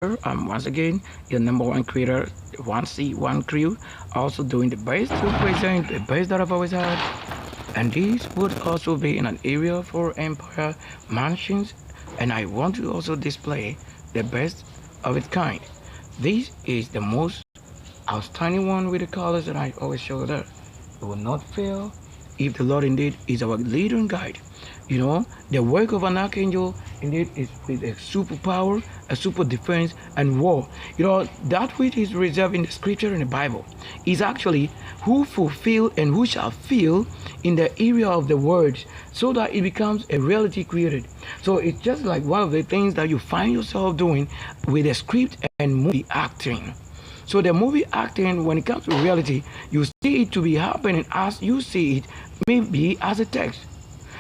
I'm once again your number one creator, one C, one crew, also doing the best to present the best that I've always had. And this would also be in an area for Empire Mansions, and I want to also display the best of its kind. This is the most outstanding one with the colors that I always show there. It will not fail if the Lord indeed is our leader and guide. The work of an archangel indeed is with a superpower, a super defense, and war. That which is reserved in the scripture in the Bible is actually who fulfill and who shall feel in the area of the words so that it becomes a reality created. So it's just like one of the things that you find yourself doing with a script and movie acting. So the movie acting, when it comes to reality, you see it to be happening as you see it, maybe as a text.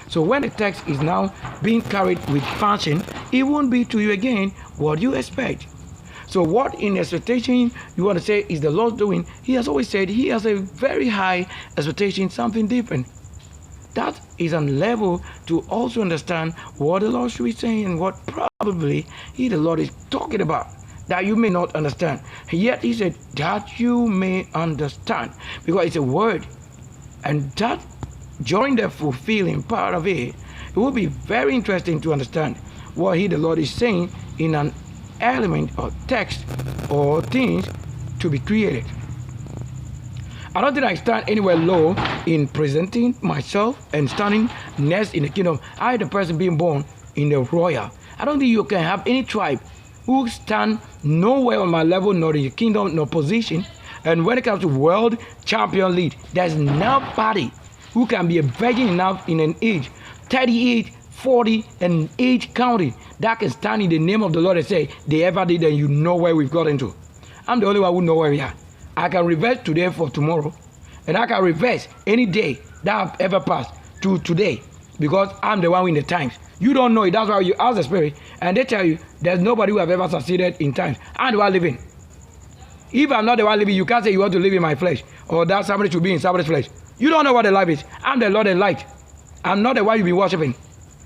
So when the text is now being carried with fashion, it won't be to you again what you expect. So what in expectation you want to say is the Lord doing? He has always said he has a very high expectation, something different. That is a level to also understand what the Lord should be saying and what probably the Lord is talking about that you may not understand. Yet he said that you may understand because it's a word, and that during the fulfilling part of it, it will be very interesting to understand what the Lord is saying in an element or text or things to be created. I don't think I stand anywhere low in presenting myself and standing next in the kingdom. I, the person being born in the royal. I don't think you can have any tribe who stand nowhere on my level, nor in the kingdom, nor position. And when it comes to world champion lead, there's nobody who can be a virgin enough in an age 38, 40, and age counting that can stand in the name of the Lord and say they ever did, and you know where we've got into. I'm the only one who know where we are. I can reverse today for tomorrow, and I can reverse any day that I've ever passed to today because I'm the one in the times. You don't know it. That's why you ask the Spirit, and they tell you there's nobody who have ever succeeded in times. I'm the one living. If I'm not the one living, you can't say you want to live in my flesh or that somebody should be in somebody's flesh. You don't know what the life is. I'm the Lord and light. I'm not the one you've been worshiping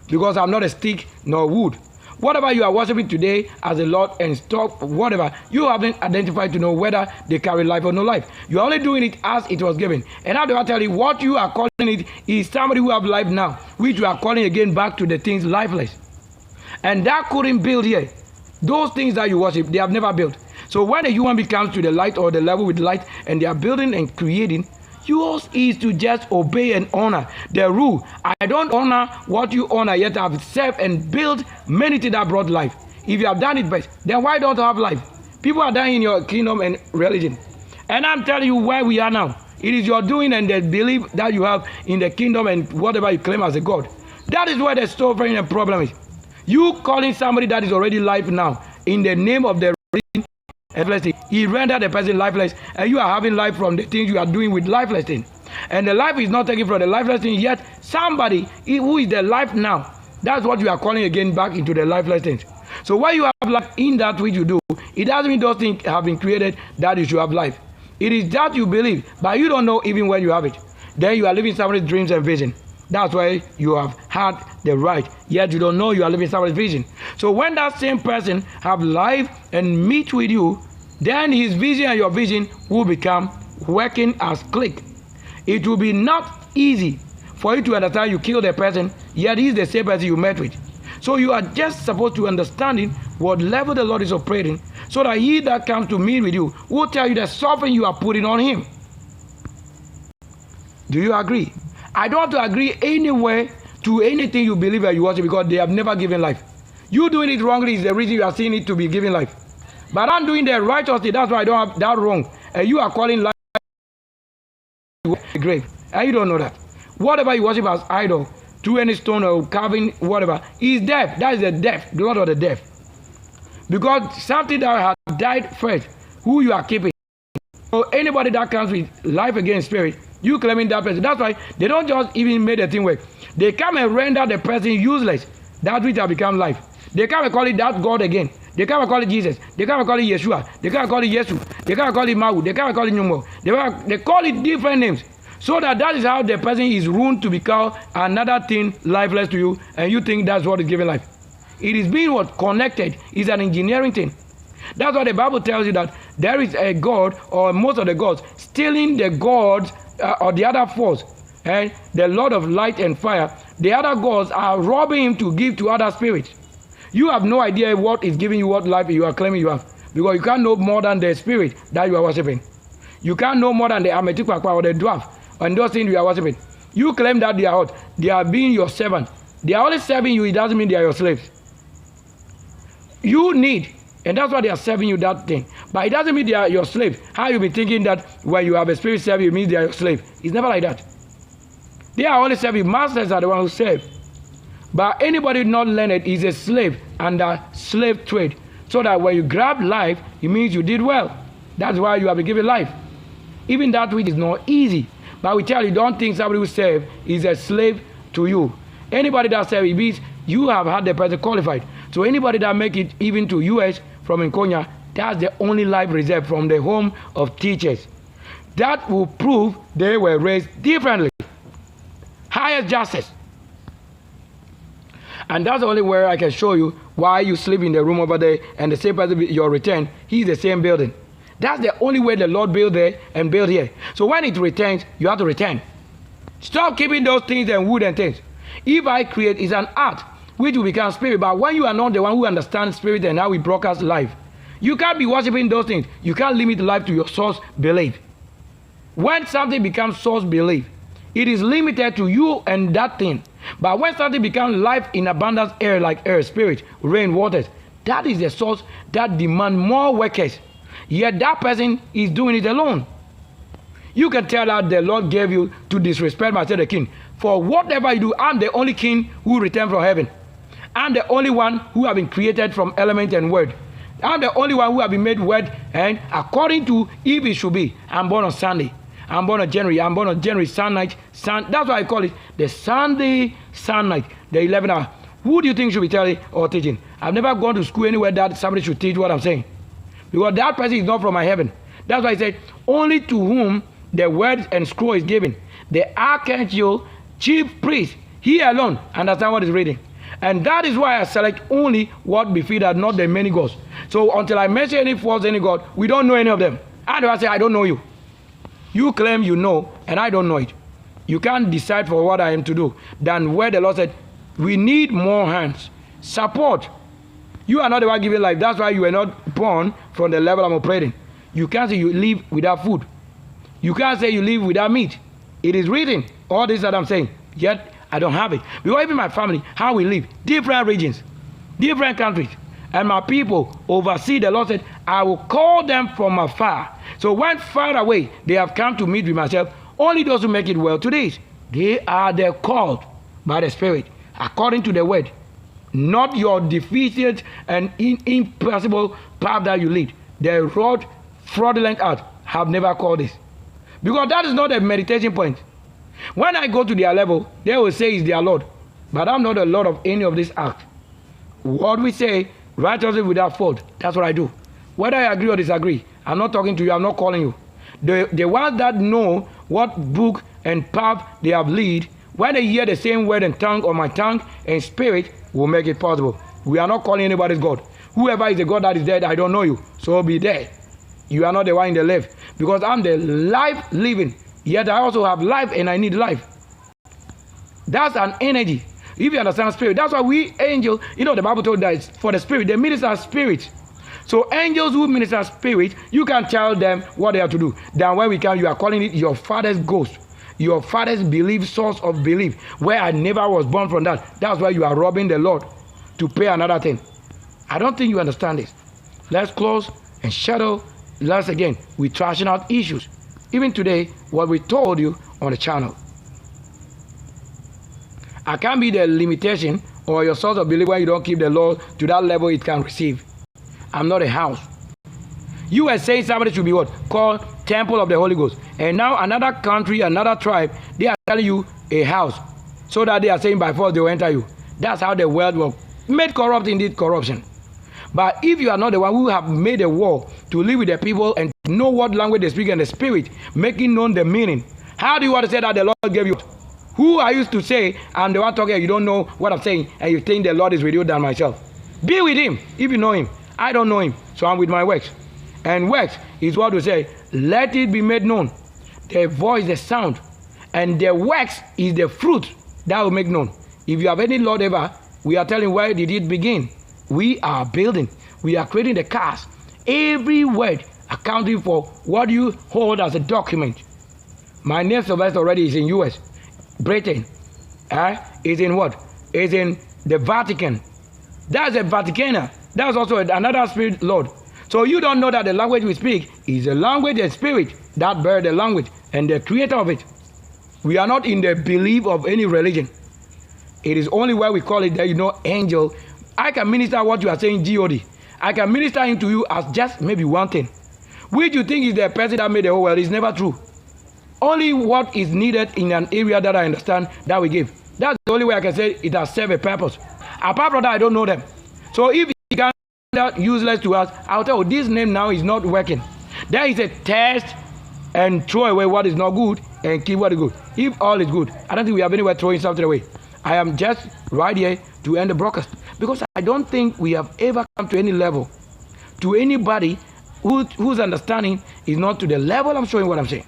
because I'm not a stick nor wood. Whatever you are worshiping today as the Lord and stuff, whatever, you haven't identified to know whether they carry life or no life. You're only doing it as it was given. And how do I tell you what you are calling it is somebody who have life now, which you are calling again back to the things lifeless. And that couldn't build here. Those things that you worship, they have never built. So when a human becomes to the light or the level with light and they are building and creating, yours is to just obey and honor the rule. I don't honor what you honor, yet I've served and built many things that brought life. If you have done it best, then why don't you have life? People are dying in your kingdom and religion. And I'm telling you where we are now. It is your doing and the belief that you have in the kingdom and whatever you claim as a God. That is where the suffering and problem is. You calling somebody that is already life now in the name of the religion. He rendered the person lifeless, and you are having life from the things you are doing with lifeless things. And the life is not taken from the lifeless thing, yet somebody who is the life now, that's what you are calling again back into the lifeless things. So when you have life in that which you do, it doesn't mean those things have been created that you should have life. It is that you believe, but you don't know even when you have it. Then you are living somebody's dreams and vision. That's why you have had the right, yet you don't know you are living somebody's vision. So when that same person have life and meet with you, then his vision and your vision will become working as click. It will be not easy for you to understand you killed a person, yet he's the same person you met with. So you are just supposed to understanding what level the Lord is operating, so that he that comes to meet with you will tell you the suffering you are putting on him. Do you agree? I don't want to agree anywhere to anything you believe or you worship because they have never given life. You doing it wrongly is the reason you are seeing it to be giving life. But I'm doing the righteously, that's why I don't have that wrong. And you are calling life a grave. And you don't know that. Whatever you worship as idol, to any stone or carving, whatever, is death. That is the death, the Lord of the death. Because something that has died first, who you are keeping. So anybody that comes with life against spirit, you claiming that person. That's why they don't just even make the thing work. They come and render the person useless. That which has become life. They come and call it that God again. They come and call it Jesus. They come and call it Yeshua. They come and call it Yesu. They come and call it Mahu. They come and call it Numo. They call it different names. So that is how the person is ruined to become another thing lifeless to you, and you think that's what is giving life. It is being what connected is an engineering thing. That's why the Bible tells you that there is a god, or most of the gods, stealing the gods or the other force, and the Lord of light and fire. The other gods are robbing him to give to other spirits. You have no idea what is giving you what life you are claiming you have, because you can't know more than the spirit that you are worshiping. You can't know more than the Ametikpakpa or the dwarf and those things you are worshiping. You claim that they are what? They are being your servant. They are only serving you. It doesn't mean they are your slaves. You need, and that's why they are serving you that thing. But it doesn't mean they are your slave. How you be thinking that when you have a spirit serving you, it means they are your slave? It's never like that. They are only serving. Masters are the ones who serve. But anybody not learned is a slave under slave trade. So that when you grab life, it means you did well. That's why you have been given life. Even that which is not easy. But we tell you, don't think somebody who serve is a slave to you. Anybody that serve, it means you have had the person qualified. So anybody that make it even to US from Nkonya, that's the only life reserved from the home of teachers. That will prove they were raised differently. Highest justice. And that's the only way I can show you why you sleep in the room over there and the same person your return, he's the same building. That's the only way the Lord built there and built here. So when it returns, you have to return. Stop keeping those things and wood and things. If I create, is an art which will become spirit. But when you are not the one who understands spirit and how we broadcast life, you can't be worshiping those things. You can't limit life to your source belief. When something becomes source belief, it is limited to you and that thing. But when something becomes life in abundance, air like air, spirit, rain, waters, that is the source that demands more workers. Yet that person is doing it alone. You can tell that the Lord gave you to disrespect myself the king. For whatever you do, I'm the only king who returned from heaven. I'm the only one who have been created from element and word. I'm the only one who have been made word, and according to if it should be, I'm born on Sunday. I'm born on January. I'm born on January, sun night. That's why I call it the Sunday sun night, the 11 hour. Who do you think should be telling or teaching? I've never gone to school anywhere that somebody should teach what I'm saying. Because that person is not from my heaven. That's why I said, only to whom the word and scroll is given. The archangel, chief priest, he alone understand what is reading. And that is why I select only what befitted, not the many gods. So until I mention any false any god, we don't know any of them. And I say, I don't know you. You claim you know, and I don't know it. You can't decide for what I am to do. Than where the Lord said, we need more hands. Support. You are not the one giving life. That's why you were not born from the level I'm operating. You can't say you live without food. You can't say you live without meat. It is written, all this that I'm saying, yet I don't have it. Because even my family, how we live, different regions, different countries, and my people oversee. The Lord said, I will call them from afar. So when far away they have come to meet with myself, only those who make it well today, they are the called by the Spirit, according to the word. Not your defeated and impossible path that you lead. The road, fraudulent art, have never called this. Because that is not a meditation point. When I go to their level, they will say it's their Lord. But I'm not the Lord of any of this act. What we say, righteously without fault, that's what I do. Whether I agree or disagree, I'm not talking to you, I'm not calling you. The ones that know what book and path they have lead, when they hear the same word and tongue on my tongue and spirit, will make it possible. We are not calling anybody's God. Whoever is the God that is dead, I don't know you. So be dead. You are not the one in the left. Because I'm the life living. Yet I also have life and I need life. That's an energy. If you understand spirit, that's why we angels, the Bible told us for the spirit, they minister spirit. So angels who minister spirit, you can tell them what they have to do. Then when we come, you are calling it your father's ghost. Your father's belief, source of belief, where I never was born from that. That's why you are robbing the Lord to pay another thing. I don't think you understand this. Let's close and shadow. Once again, we're trashing out issues. Even today, what we told you on the channel. I can't be the limitation or your source of belief when you don't keep the law to that level it can receive. I'm not a house. You were saying somebody should be what? Called Temple of the Holy Ghost. And now another country, another tribe, they are telling you a house. So that they are saying by force they will enter you. That's how the world works. Made corrupt indeed corruption. But if you are not the one who have made a war to live with the people and know what language they speak and the spirit, making known the meaning, how do you want to say that the Lord gave you? Who I used to say, I'm the one talking, you don't know what I'm saying, and you think the Lord is with you than myself. Be with him if you know him. I don't know him, so I'm with my works. And works is what we say, let it be made known. The voice, the sound, and the works is the fruit that will make known. If you have any Lord ever, we are telling where did it begin. We are building. We are creating the cars. Every word accounting for what you hold as a document. My name Sylvester already is in US, Britain. Is in what? Is in the Vatican. That's a Vaticaner. That's also another spirit Lord. So you don't know that the language we speak is a language and spirit that bear the language and the creator of it. We are not in the belief of any religion. It is only where we call it that angel. I can minister what you are saying, God. I can minister into you as just maybe one thing. Which you think is the person that made the whole world is never true. Only what is needed in an area that I understand that we give. That's the only way I can say it has served a purpose. Apart from that, I don't know them. So if you can that useless to us, I'll tell you this name now is not working. There is a test and throw away what is not good and keep what is good. If all is good, I don't think we have anywhere throwing something away. I am just right here to end the broadcast because I don't think we have ever come to any level, to anybody whose understanding is not to the level I'm showing what I'm saying.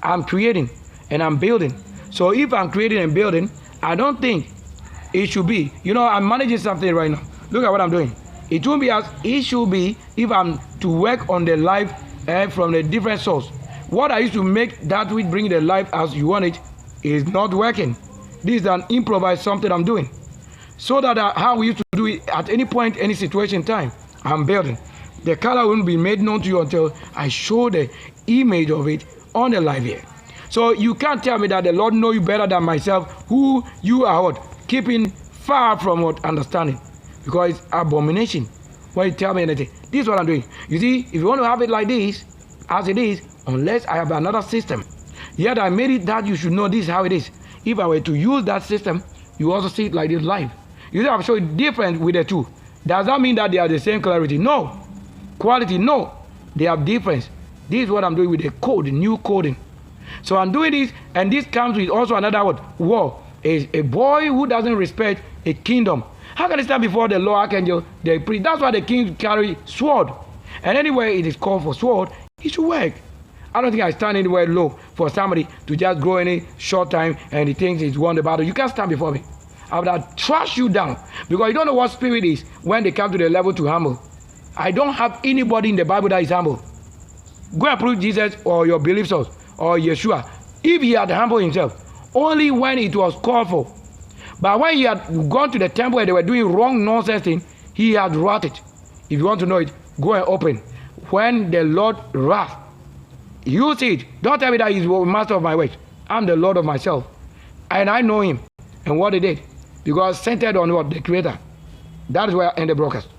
I'm creating and I'm building. So if I'm creating and building, I don't think it should be, I'm managing something right now. Look at what I'm doing. It won't be as it should be if I'm to work on the life from a different source. What I used to make that which bring the life as you want it is not working. This is an improvised something I'm doing. So that how we used to do it at any point, any situation, time, I'm building. The color won't be made known to you until I show the image of it on the live here. So you can't tell me that the Lord know you better than myself, who you are what? Keeping far from what? Understanding. Because it's abomination when you tell me anything. This is what I'm doing. You see, if you want to have it like this, as it is, unless I have another system, yet I made it that you should know this is how it is. If I were to use that system, you also see it like this live. You see, I'm showing different with the two. Does that mean that they are the same clarity? No. Quality? No. They have difference. This is what I'm doing with the code, new coding. So I'm doing this, and this comes with also another word, war. Is a boy who doesn't respect a kingdom. How can he stand before the law, archangel, the priest? That's why the king carry sword. And anywhere it is called for sword, it should work. I don't think I stand anywhere low for somebody to just grow any short time and he thinks he's won the battle. You can't stand before me. I would have trashed you down because you don't know what spirit is when they come to the level to humble. I don't have anybody in the Bible that is humble. Go and prove Jesus or your belief source or Yeshua. If he had humbled himself, only when it was called for. But when he had gone to the temple and they were doing wrong nonsense thing, he had wrought it. If you want to know it, go and open. When the Lord wrath, you see it. Don't tell me that he's the master of my ways. I'm the Lord of myself. And I know him and what he did. Because centered on what? The Creator. That is where I end the broadcast.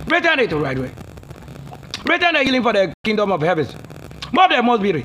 Return it the right way. Return the healing for the kingdom of heavens. More than most beauty.